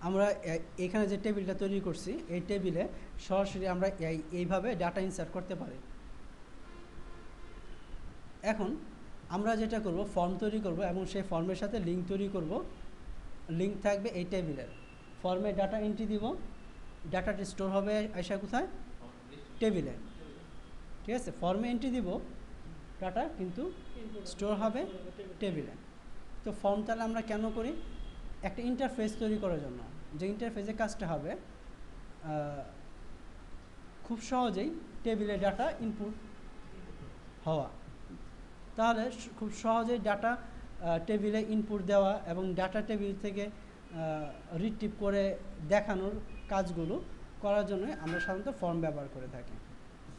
আমরা এখানে যে টেবিলটা তৈরি করছি এই টেবিলে সরাসরি আমরা এইভাবে ডাটা ইনসার্ট করতে পারি। এখন আমরা যেটা করব, ফর্ম তৈরি করব এবং সেই ফর্মের সাথে লিঙ্ক তৈরি করব। লিঙ্ক থাকবে এই টেবিলের, ফর্মে ডাটা এন্ট্রি দিব, ডাটাটি স্টোর হবে আসা কোথায়, টেবিলে। ঠিক আছে, ফর্মে এন্ট্রি দিব ডাটা, কিন্তু স্টোর হবে টেবিলে। তো ফর্ম তাহলে আমরা কেন করি, একটা ইন্টারফেস তৈরি করার জন্য, যে ইন্টারফেসে কাজটা হবে খুব সহজেই টেবিলে ডাটা ইনপুট হওয়া। তাহলে খুব সহজেই ডাটা টেবিলে ইনপুট দেওয়া এবং ডাটা টেবিল থেকে রিট্রিভ করে দেখানোর কাজগুলো করার জন্য আমরা সাধারণত ফর্ম ব্যবহার করে থাকি।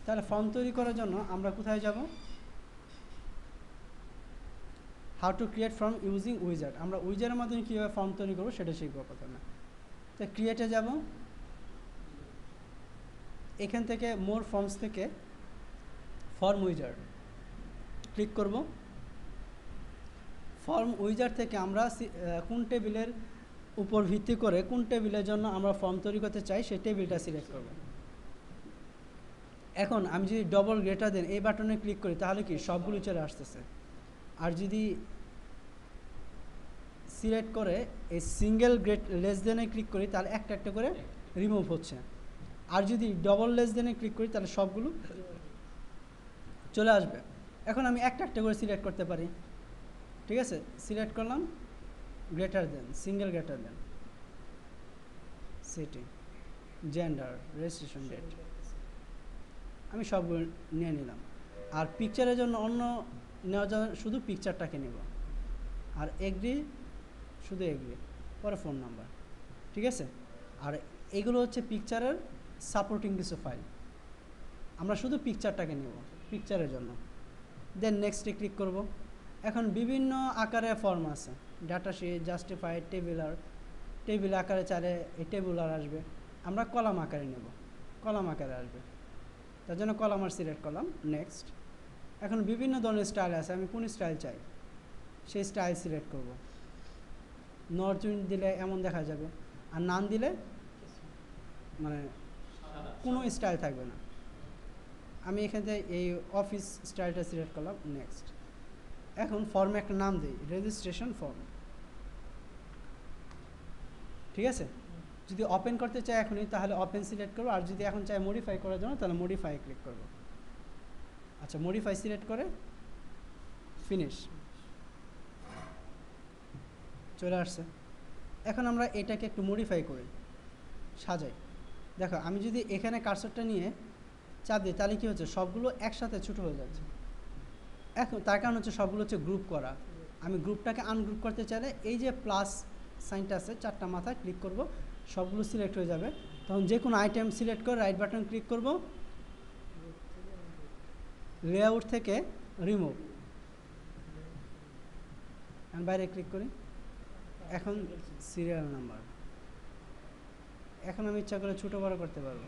তাহলে ফর্ম তৈরি করার জন্য আমরা কোথায় যাব, how to create form using wizard. আমরা উইজার্ডের মাধ্যমে কীভাবে ফর্ম তৈরি করবো সেটা শিখবো প্রথমে। তো ক্রিয়েটে যাব, এখান থেকে মোর ফর্মস থেকে ফর্ম উইজার্ড ক্লিক করব। ফর্ম উইজার্ড থেকে আমরা কোন টেবিলের উপর ভিত্তি করে কোন টেবিলের জন্য আমরা ফর্ম তৈরি করতে চাই সেই টেবিলটা সিলেক্ট করব। এখন আমি যদি ডবল গ্রেটার দেন এই বাটনে ক্লিক করি তাহলে কি সবগুলো চলে আসতেছে। আর যদি সিলেক্ট করে এই সিঙ্গেল গ্রেট লেস দেনে ক্লিক করি তাহলে একটা একটা করে রিমুভ হচ্ছে। আর যদি ডবল লেস দেনে ক্লিক করি তাহলে সবগুলো চলে আসবে। এখন আমি একটা একটা করে সিলেক্ট করতে পারি। ঠিক আছে, সিলেক্ট করলাম, greater than, single greater than, city, gender, registration date, আমি সবগুলো নিয়ে নিলাম। আর পিকচারের জন্য অন্য নেওয়া যাবে, শুধু পিকচারটাকে নেব। আর এগ্রি, শুধু এগ্রি, পরে ফোন নাম্বার। ঠিক আছে, আর এগুলো হচ্ছে পিকচারের সাপোর্টিং কিছু ফাইল, আমরা শুধু পিকচারটাকে নেব পিকচারের জন্য। দেন নেক্সটে ক্লিক করব। এখন বিভিন্ন আকারে ফর্ম আছে, ডাটা শিট, জাস্টিফাইড, টেবিলার। টেবিল আকারে চাইলে এই টেবুলার আসবে, আমরা কলাম আকারে নেব, কলাম আকারে আসবে, তার জন্য কলামার সিলেক্ট করলাম, নেক্সট। এখন বিভিন্ন ধরনের স্টাইল আছে, আমি কোন স্টাইল চাই সেই স্টাইল সিলেক্ট করব। নর্থ দিলে এমন দেখা যাবে, আর নান দিলে মানে কোনো স্টাইল থাকবে না। আমি এখান থেকে এই অফিস স্টাইলটা সিলেক্ট করলাম, নেক্সট। এখন ফর্মে একটা নাম দিই, রেজিস্ট্রেশন ফর্ম। ঠিক আছে, যদি ওপেন করতে চাই এখনই তাহলে ওপেন সিলেক্ট করবো, আর যদি এখন চাই মডিফাই করার জন্য তাহলে মডিফাই ক্লিক করব। আচ্ছা, মডিফাই সিলেক্ট করে ফিনিশ, চলে আসছে। এখন আমরা এটাকে একটু মডিফাই করি, সাজাই। দেখো আমি যদি এখানে কার্সরটা নিয়ে চাপ দিই তাহলে কী হচ্ছে, সবগুলো একসাথে ছোটো হয়ে যাচ্ছে। এখন তার কারণ হচ্ছে সবগুলো হচ্ছে গ্রুপ করা। আমি গ্রুপটাকে আনগ্রুপ করতে চাইলে এই যে প্লাস সাইনটা আছে চারটা মাথায় ক্লিক করব, সবগুলো সিলেক্ট হয়ে যাবে। তখন যে কোনো আইটেম সিলেক্ট করে রাইট বাটন ক্লিক করব, লেআউট থেকে রিমুভ, বাইরে ক্লিক করি। এখন সিরিয়াল নাম্বার, এখন আমি ইচ্ছা করে ছোটো বড় করতে পারবো।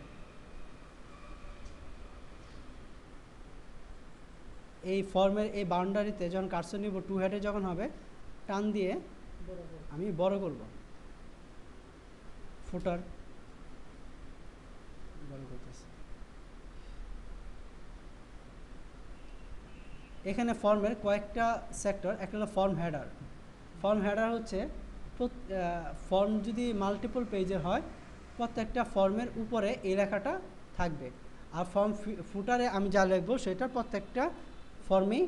এই ফর্মের এই বাউন্ডারিতে যখন কার্সর নিব, টু হেডে যখন হবে টান দিয়ে আমি বড় করব, ফুটার বড় করতেছি। এখানে ফর্মের কয়েকটা সেক্টর, একটা হলো ফর্ম হেডার। ফর্ম হেডার হচ্ছে ফর্ম যদি মাল্টিপল পেজের হয় প্রত্যেকটা ফর্মের উপরে এই লেখাটা থাকবে। আর ফর্ম ফুটারে আমি যা লিখবো সেটা প্রত্যেকটা ফর্মেই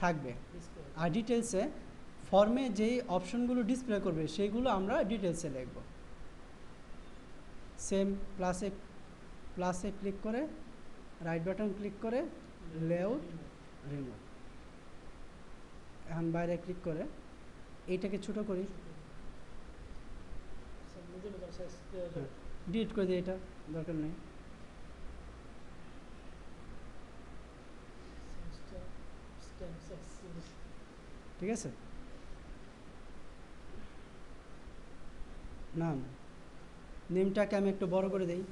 থাকবে। আর ডিটেলসে ফর্মে যেই অপশনগুলো ডিসপ্লে করবে সেইগুলো আমরা ডিটেলসে লিখব। সেম প্লাসে ক্লিক করে রাইট বাটন ক্লিক করে লেআউট রিমুভ। এখন বাইরে ক্লিক করে এইটাকে ছোটো করি, ডিলিট করে দিই, এটা দরকার নেই। ঠিক আছে, নাম, নেমটাকে আমি একটু বড় করে দিই।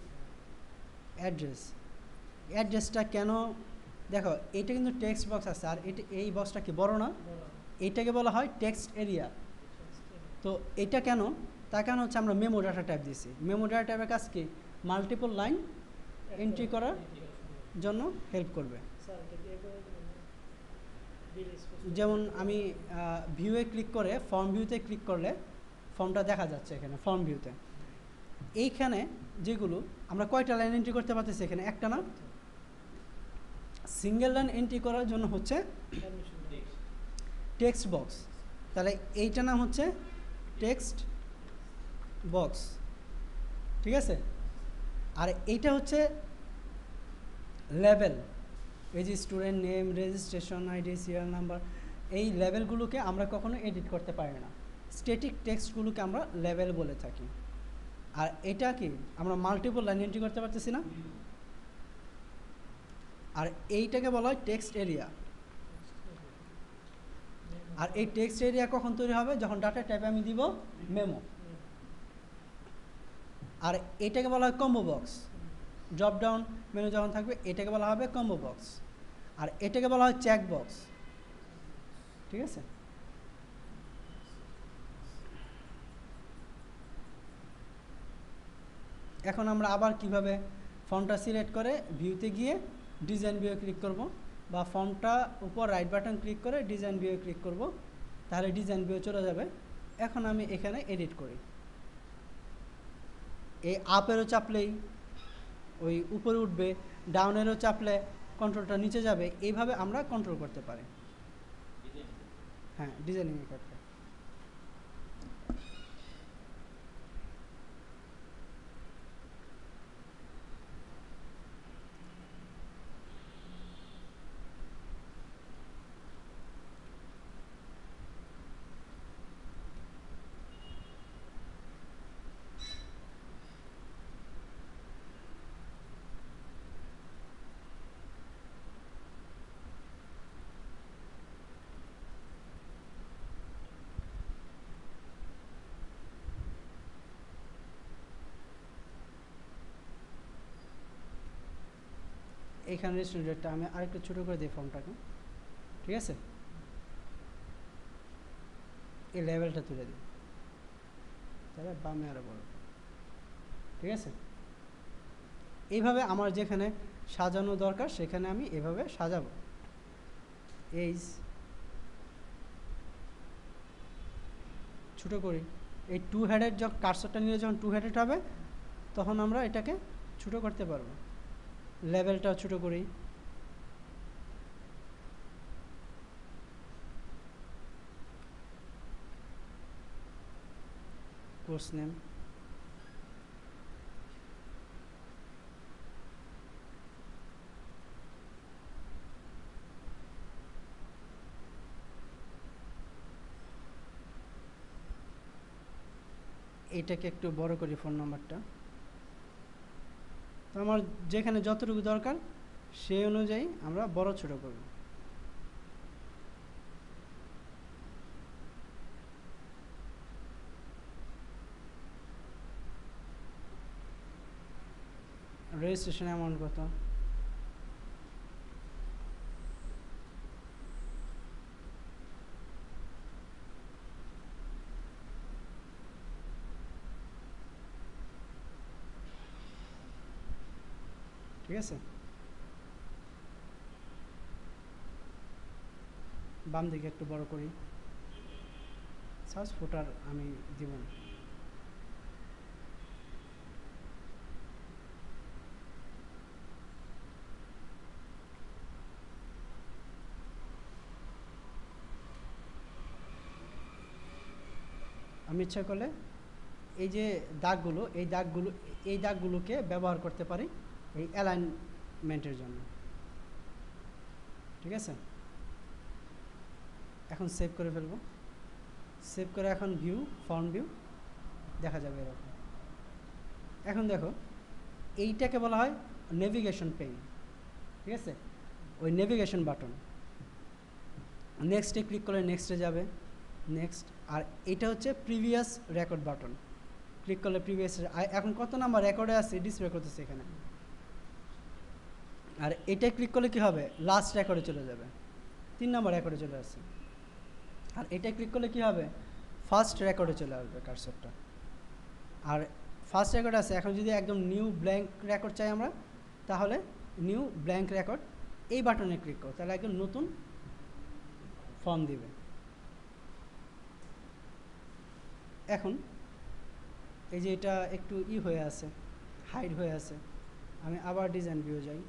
অ্যাড্রেসটা কেন, দেখো এটা কিন্তু টেক্সট বক্স আছে, আর এটা এই বক্সটা কি বড় না, এইটাকে বলা হয় টেক্সট এরিয়া। তো এটা কেন, তার কারণ হচ্ছে আমরা মেমো ডাটা টাইপ দিয়েছি। মেমো ডাটা টাইপের কাজ কি, মাল্টিপল লাইন এন্ট্রি করার জন্য হেল্প করবে। যেমন আমি ভিউয়ে ক্লিক করে ফর্ম ভিউতে ক্লিক করলে ফর্মটা দেখা যাচ্ছে এখানে ফর্ম ভিউতে। এইখানে যেগুলো আমরা কয়টা লাইন এন্ট্রি করতে পারতেছি, এখানে একটা না, সিঙ্গেল লাইন এন্ট্রি করার জন্য হচ্ছে টেক্সট বক্স। তাহলে এইটা নাম হচ্ছে টেক্সট বক্স, ঠিক আছে। আর এইটা হচ্ছে লেভেল, এই যে student name, registration ID, serial number, এই লেভেলগুলোকে আমরা কখনো এডিট করতে পারি না। স্ট্যাটিক টেক্সটগুলোকে আমরা লেভেল বলে থাকি। আর এটা কি আমরা মাল্টিপল লাইন এন্ট্রি করতে পারতেছি না। আর এইটাকে বলা হয় টেক্সট এরিয়া। আর এই টেক্সট এরিয়া কখন তৈরি হবে, যখন ডাটা টাইপে আমি দিব মেমো। আর এটাকে বলা হয় combo box. Drop down menu যখন থাকবে এটাকে বলা হবে কম্বো বক্স। আর এটাকে বলা হয় চেক বক্স, ঠিক আছে। এখন আমরা আবার কিভাবে ফর্মটা সিলেক্ট করে ভিউতে গিয়ে ডিজাইন ভিউ ক্লিক করব, বা ফর্মটা উপর রাইট বাটন ক্লিক করে ডিজাইন ভিউ ক্লিক করব, তাহলে ডিজাইন ভিউ চলে যাবে। এখন আমি এখানে এডিট করি, এই আপেরও চাপলেই ওই উপরে উঠবে, ডাউনেরও চাপলে কন্ট্রোলটা নিচে যাবে। এইভাবে আমরা কন্ট্রোল করতে পারি। হ্যাঁ, ডিজাইনিং করতে। এইখানে রেস্টুরেন্টটা আমি আরেকটু ছোটো করে দিই ফর্মটাকে, ঠিক আছে। এই লেভেলটা তুলে দিই, তাহলে বামে আরও বড়, ঠিক আছে। এইভাবে আমার যেখানে সাজানো দরকার সেখানে আমি এভাবে সাজাবো। এই ছোটো করি, এই টু হেডের যখন কার্সরটা নিয়ে যখন টু হেডেড হবে তখন আমরা এটাকে ছোটো করতে পারবো। লেভেলটাও ছোটো করি, কোর্স নেম, এইটাকে একটু বড় করি ফোন নাম্বারটা। তো আমার যেখানে যতটুকু দরকার সেই অনুযায়ী আমরা বড় ছোট করব। রেজিস্ট্রেশন অ্যামাউন্ট কত, ঠিক আছে। বাম দিকে একটু বড় করি, সার্চ ফুটার আমি দিব না। আমি ইচ্ছা করলে এই যে দাগগুলো, এই দাগগুলোকে ব্যবহার করতে পারি এই অ্যালাইনমেন্টের জন্য, ঠিক আছে। এখন সেভ করে ফেলবো। সেভ করে এখন ভিউ, ফর্ম ভিউ দেখা যাবে এরকম। এখন দেখো এইটাকে বলা হয় নেভিগেশন পেন, ঠিক আছে। ওই নেভিগেশন বাটন, নেক্সটে ক্লিক করলে নেক্সটে যাবে, নেক্সট। আর এটা হচ্ছে প্রিভিয়াস রেকর্ড বাটন, ক্লিক করলে প্রিভিয়াস, এখন কত নাম্বার রেকর্ডে আছে ডিসপ্লে করতেছে এখানে। আর এটা ক্লিক করলে কি হবে, লাস্ট রেকর্ডে চলে যাবে, 3 নাম্বার রেকর্ডে চলে আসছে। আর এটা ক্লিক করলে কি হবে, ফার্স্ট রেকর্ডে চলে আসবে কার্সরটা। আর ফার্স্ট রেকর্ড আছে, এখন যদি একদম নিউ ব্ল্যাঙ্ক রেকর্ড চাই আমরা, তাহলে নিউ ব্ল্যাঙ্ক রেকর্ড এই বাটনে ক্লিক করো, তাহলে একদম নতুন ফর্ম দিবে। এখন এই যে এটা একটু হয়ে আছে, হাইড হয়ে আছে, আমি আবার ডিজাইন ভিউ যাই।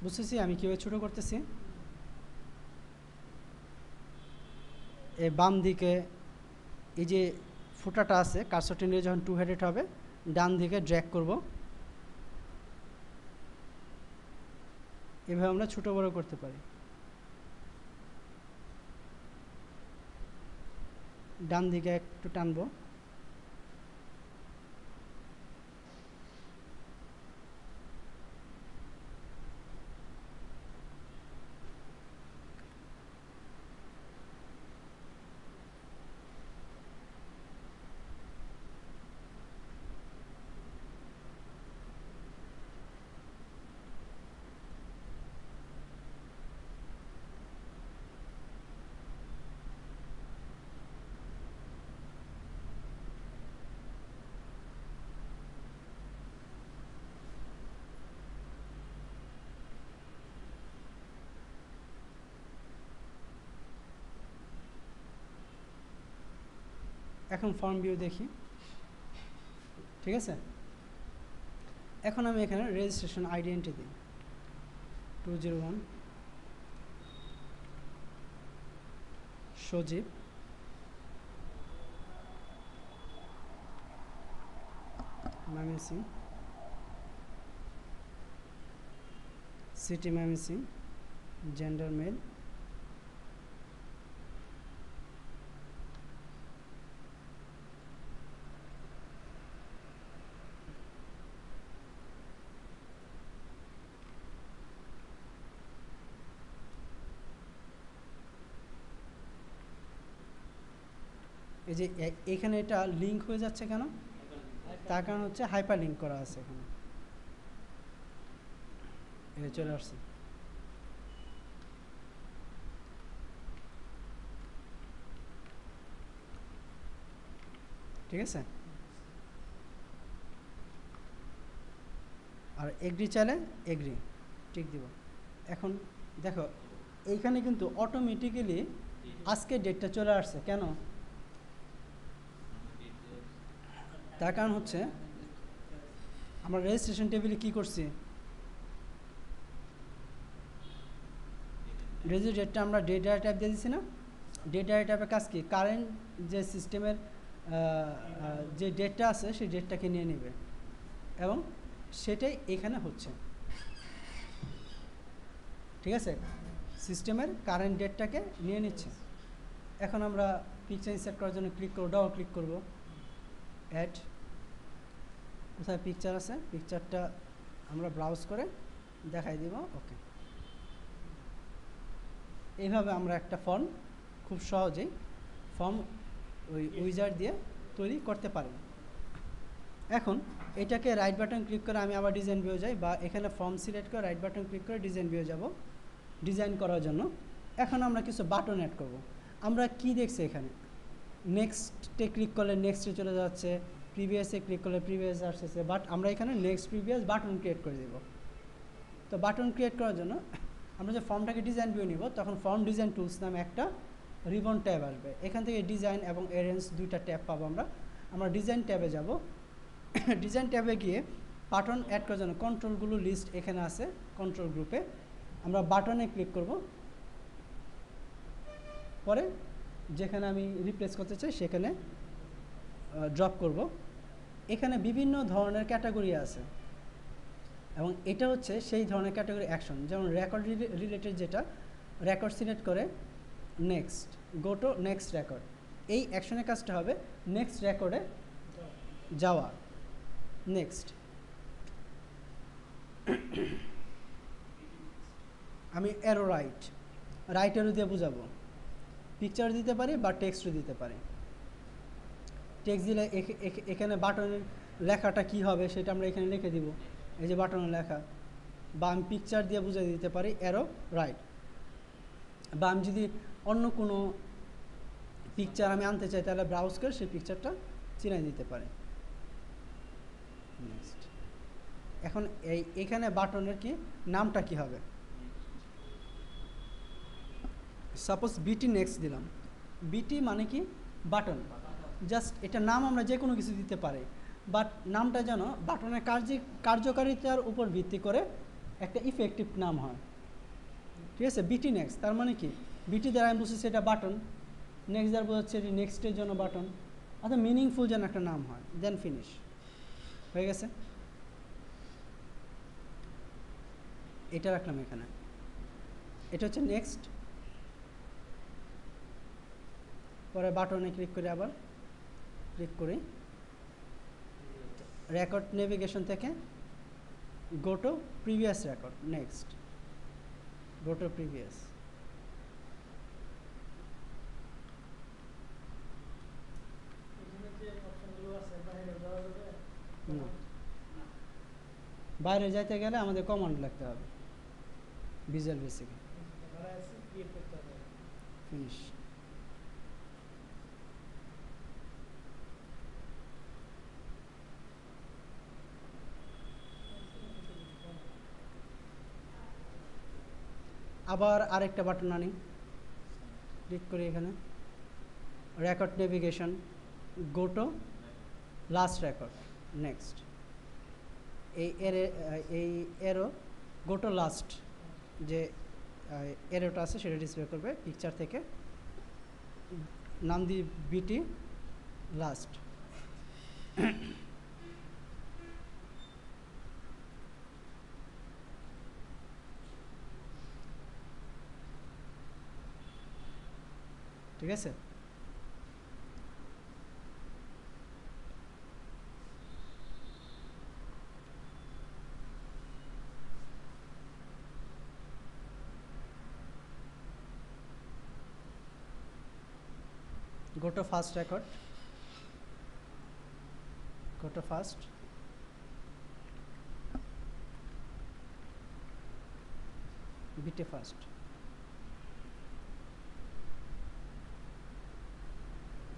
বুঝতেছি আমি কীভাবে ছোটো করতেছি। এই বাম দিকে এই যে ফুটাটা আছে, কার্সরটি নিয়ে যখন টু হেডেড হবে ডান দিকে ড্র্যাগ করব, এভাবে আমরা ছোটো বড়ো করতে পারি। ডান দিকে একটু টানবো, এখন ফর্ম ভিউ দেখি, ঠিক আছে। এখন আমি এখানে রেজিস্ট্রেশন আইডি এন্ট্রি দিই 201 Sajib, Mymensingh, city Mymensingh, gender male, এই যে এখানে এটা লিঙ্ক হয়ে যাচ্ছে কেন, তার কারণ হচ্ছে হাইপার লিঙ্ক করা আছে এখানে, এটা চলে আসছে। ঠিক আছে, আর এগ্রি চাইলে এগ্রি ঠিক দিব। এখন দেখো এইখানে কিন্তু অটোমেটিক্যালি আজকে ডেটটা চলে আসছে, কেন? তার কারণ হচ্ছে আমরা রেজিস্ট্রেশন টেবিলে কি করছি, রেজিস্ট্রেশন ডেটটা আমরা ডেট ডাটা টাইপ দিয়ে দিচ্ছি না। ডেট ডাটা টাইপের কাজ কি, কারেন্ট যে সিস্টেমের যে ডেটটা আছে সেই ডেটটাকে নিয়ে নেবে এবং সেটাই এখানে হচ্ছে। ঠিক আছে, সিস্টেমের কারেন্ট ডেটটাকে নিয়ে নিচ্ছে। এখন আমরা পিকচার ইনসার্ট করার জন্য ক্লিক করব, ডাবল ক্লিক করব, অ্যাড, কোথায় পিকচার আছে পিকচারটা আমরা ব্রাউজ করে দেখাই দিব। ওকে, এইভাবে আমরা একটা ফর্ম খুব সহজেই ফর্ম ওই উইজার্ড দিয়ে তৈরি করতে পারি। এখন এটাকে রাইট বাটন ক্লিক করে আমি আবার ডিজাইন ভিউ যাই, বা এখানে ফর্ম সিলেক্ট করে রাইট বাটন ক্লিক করে ডিজাইন ভিউ যাব ডিজাইন করার জন্য। এখন আমরা কিছু বাটন অ্যাড করব। আমরা কি দেখছি এখানে, নেক্সটে ক্লিক করলে নেক্সটে চলে যাচ্ছে, প্রিভিয়াসে ক্লিক করলে প্রিভিয়াস আসছে, বাট আমরা এখানে নেক্সট প্রিভিয়াস বাটন ক্রিয়েট করে দেব। তো বাটন ক্রিয়েট করার জন্য আমরা যে ফর্মটাকে ডিজাইন ভিউ নিব, তখন ফর্ম ডিজাইন টুলস নামে একটা রিবন ট্যাব আসবে। এখান থেকে ডিজাইন এবং অ্যারেঞ্জ দুইটা ট্যাব পাবো আমরা। আমরা ডিজাইন ট্যাবে যাব, ডিজাইন ট্যাবে গিয়ে বাটন অ্যাড করার জন্য কন্ট্রোলগুলো লিস্ট এখানে আছে কন্ট্রোল গ্রুপে। আমরা বাটনে ক্লিক করব, পরে যেখানে আমি রিপ্লেস করতে চাই সেখানে ড্রপ করব। এখানে বিভিন্ন ধরনের ক্যাটাগরি আছে এবং এটা হচ্ছে সেই ধরনের ক্যাটাগরি অ্যাকশন, যেমন রেকর্ড রিলেটেড যেটা রেকর্ড সিলেক্ট করে next, go two next record. এই অ্যাকশনের কাজটা হবে নেক্সট রেকর্ডে যাওয়া। নেক্সট আমি অ্যারো রাইট অ্যারো দিয়ে বুঝাবো। পিকচার দিতে পারি বা টেক্সটও দিতে পারি। টেক্সট দিলে এখানে বাটনের লেখাটা কি হবে সেটা আমরা এখানে লিখে দিব, এই যে বাটনের লেখা। বা আমি পিকচার দিয়ে বুঝিয়ে দিতে পারি অ্যারো রাইট। বা আমি যদি অন্য কোনো পিকচার আমি আনতে চাই তাহলে ব্রাউজ করে সেই পিকচারটা চিনাই দিতে পারি। নেক্সট এখন এখানে বাটনের কি নামটা কি হবে, সাপোজ বিটি নেক্সট দিলাম। বিটি মানে কি বাটন, জাস্ট এটা নাম আমরা যে কোনো কিছু দিতে পারি, বাট নামটা যেন বাটনের কার্যকারিতার উপর ভিত্তি করে একটা ইফেক্টিভ নাম হয়। ঠিক আছে, বিটি নেক্সট তার মানে কি বিটি দ্বারা আমি বুঝছি সেটা বাটন, নেক্সট দ্বারা বোঝাচ্ছে এটি নেক্সটের জন্য বাটন, অর্থাৎ মিনিংফুল যেন একটা নাম হয়। দেন ফিনিশ হয়ে গেছে। এটা রাখলাম এখানে, এটা হচ্ছে নেক্সট। পরে বাটনে ক্লিক করে আবার ক্লিক করি, রেকর্ড নেভিগেশন থেকে go to previous record, next go two previous. বাইরে যাইতে গেলে আমাদের কমান্ড লিখতে হবে, ভিজুয়াল বেসিকে ফিনিশ। আবার আরেকটা বাটন আনি, ক্লিক করি এখানে record navigation, go to last record, next. এই এরো গো টু লাস্ট যে এরোটা আছে সেটা ডিসপ্লে করবে পিকচার থেকে, নাম দিই বিটি লাস্ট। ঠিক আছে, go to first record, go to first, BT first।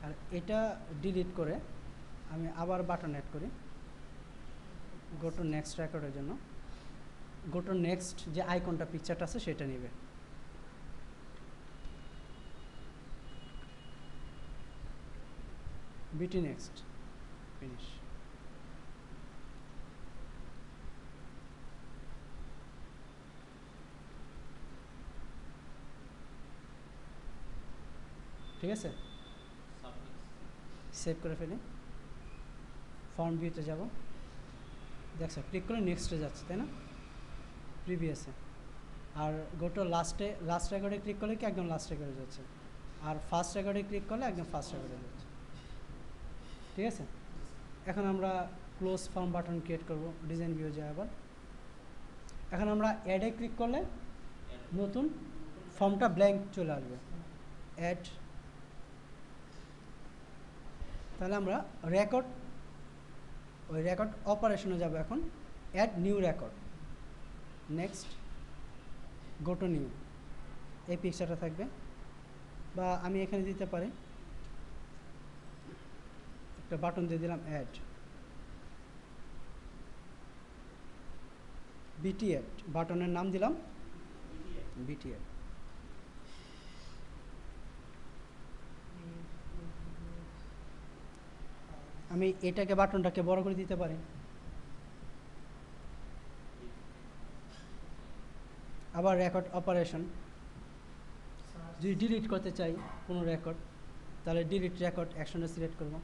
আর এটা ডিলিট করে আমি আবার বাটন অ্যাড করি গো টু নেক্সট রেকর্ডের জন্য। গো টু নেক্সট যে আইকনটা পিকচারটা আছে সেটা নেবে, বিটি নেক্সট, ফিনিশ। ঠিক আছে, সেভ করে ফেলি। ফর্ম ভিউতে যাব, দেখছো ক্লিক করে নেক্সটে যাচ্ছে তাই না, প্রিভিয়াসে। আর গোটো লাস্ট রেকর্ডে ক্লিক করলে কি একদম লাস্ট রেকর্ডে যাচ্ছে, আর ফার্স্ট রেকর্ডে ক্লিক করলে একদম ফার্স্ট রেকর্ডে যাচ্ছে। ঠিক আছে, এখন আমরা ক্লোজ ফর্ম বাটন ক্রিয়েট করব, ডিজাইন ভিউ যায় আবার। এখন আমরা অ্যাডে ক্লিক করলে নতুন ফর্মটা ব্ল্যাঙ্ক চলে আসবে, অ্যাড। তাহলে আমরা ওই রেকর্ড অপারেশনে যাব এখন, add new record, next go to new, এই পিকচারটা থাকবে। বা আমি এখানে দিতে পারি একটা বাটন দিয়ে দিলাম অ্যাড, বিটি অ্যাড, বাটনের নাম দিলাম বিটি অ্যাড। আমি এটাকে বাটনটাকে বড় করে দিতে পারি, আবার রেকর্ড অপারেশন, যদি ডিলিট করতে চাই কোনো রেকর্ড তাহলে ডিলিট রেকর্ড অ্যাকশনটা সিলেক্ট করব।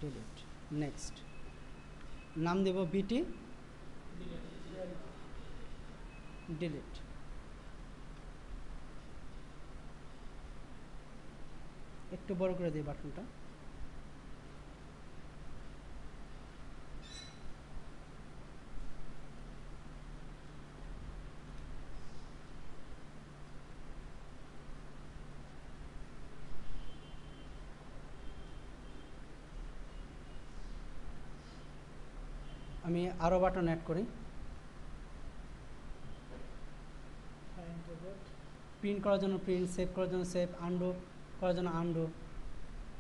ডিলিট, নেক্সট, নাম দেব বিটি ডিলিট। একটু বড় করে দিই বাটনটা। আমি আরও বাটন অ্যাড করি। প্রিন্ট করার জন্য প্রিন্ট, সেভ করার জন্য সেভ, আন্ডু করার জন্য আন্ডু,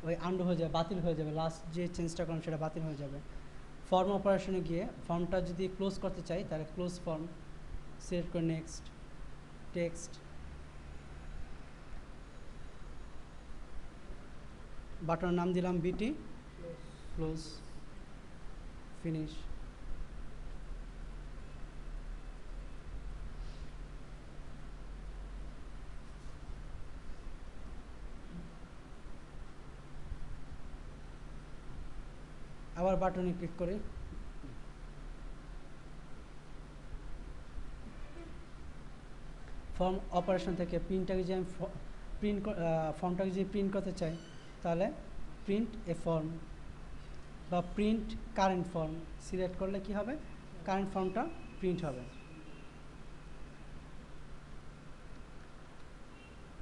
ওই আন্ডু হয়ে যাবে, বাতিল হয়ে যাবে, লাস্ট যে চেঞ্জটা করলাম সেটা বাতিল হয়ে যাবে। ফর্ম অপারেশনে গিয়ে ফর্মটা যদি ক্লোজ করতে চাই তাহলে ক্লোজ ফর্ম সিলেক্ট করে নেক্সট, টেক্সট, বাটনের নাম দিলাম বিটি ক্লোজ, ফিনিশ। আবার বাটনে ক্লিক করি, ফর্ম অপারেশন থেকে প্রিন্টটাকে যে আমি ফর্মটাকে যদি প্রিন্ট করতে চাই তাহলে প্রিন্ট এ ফর্ম বা প্রিন্ট কারেন্ট ফর্ম সিলেক্ট করলে কি হবে, কারেন্ট ফর্মটা প্রিন্ট হবে।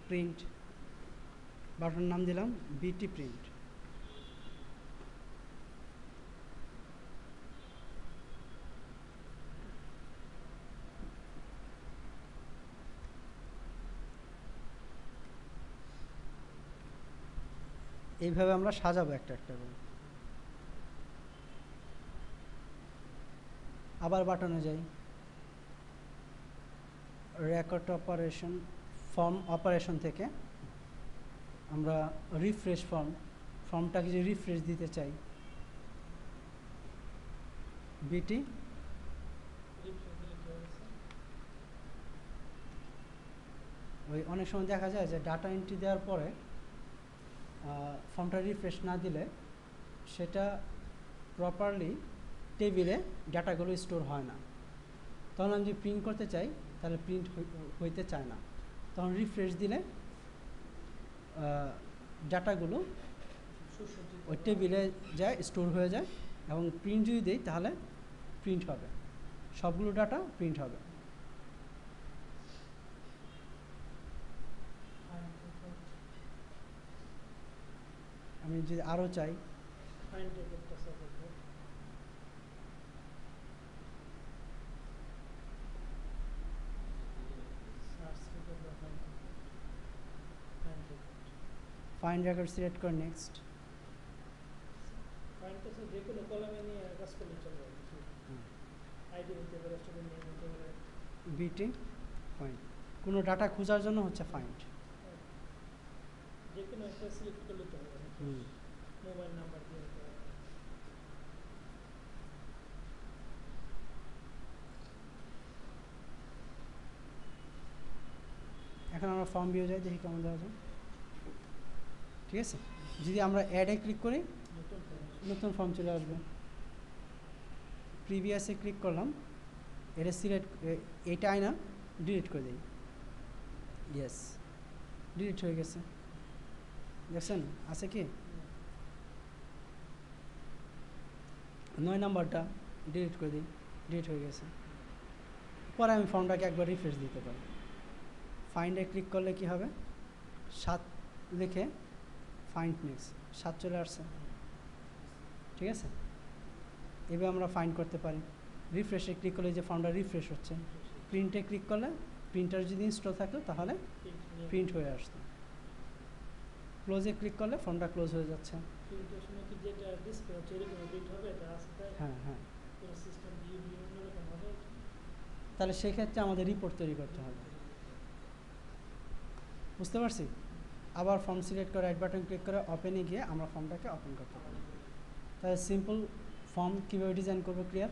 প্রিন্ট, বাটন নাম দিলাম বিটি প্রিন্ট। এইভাবে আমরা সাজাবো একটা একটা করে। আবার বাটনে যাই, রেকর্ড অপারেশন, ফর্ম অপারেশন থেকে আমরা রিফ্রেশ ফর্মটাকে যে রিফ্রেশ দিতে চাই বিটি ওই অনেক সময় দেখা যায় যে ডাটা এন্ট্রি দেওয়ার পরে ফর্মটা রিফ্রেশ না দিলে সেটা প্রপারলি টেবিলে ডাটাগুলো স্টোর হয় না। তখন আমি যদি প্রিন্ট করতে চাই তাহলে প্রিন্ট হইতে চায় না, তখন রিফ্রেশ দিলে ডাটাগুলো ওই টেবিলে যায়, স্টোর হয়ে যায়, এবং প্রিন্ট যদি দিই তাহলে প্রিন্ট হবে, সবগুলো ডাটা প্রিন্ট হবে। আমি যদি আরও চাই, ফাইন্ড রেকর্ড সিলেক্ট করে নেক্সট, বিটি ফাইন্ড, কোনো ডাটা খোঁজার জন্য হচ্ছে ফাইন্ড। এখন আমরা ফর্ম ভিউ যাই, দেখি কেমন দেওয়া যায়। ঠিক আছে, যদি আমরা অ্যাডে ক্লিক করি নতুন ফর্ম চলে আসবে। প্রিভিয়াসে ক্লিক করলাম, এটা সিলেক্ট, এটা আয়না ডিলিট করে দিই, ইয়েস ডিলিট হয়ে গেছে, দেখছেন আছে কি 9 নাম্বারটা ডিলিট করে দিই, ডিলিট হয়ে গেছে। পরে আমি ফর্মটাকে একবার রিফ্রেশ দিতে পারি। ফাইন্ডে ক্লিক করলে কি হবে, 7 লিখে ফাইন্ড নেক্সট, 7 চলে আসছে। ঠিক আছে, এবার আমরা ফাইন্ড করতে পারি। রিফ্রেশে ক্লিক করলে যে ফর্মটা রিফ্রেশ হচ্ছে, প্রিন্টে ক্লিক করলে প্রিন্টার যদি ইনস্টল থাকতো তাহলে প্রিন্ট হয়ে আসতো। ক্লোজে ক্লিক করলে ফর্মটা ক্লোজ হয়ে যাচ্ছে। হ্যাঁ হ্যাঁ, তাহলে সেক্ষেত্রে আমাদের রিপোর্ট তৈরি করতে হবে। বুঝতে পারছি। আবার ফর্ম সিলেক্ট করে রাইট বাটন ক্লিক করে ওপেনে গিয়ে আমরা ফর্মটাকে ওপেন করতে পারি। তাহলে সিম্পল ফর্ম কীভাবে ডিজাইন করবো ক্লিয়ার।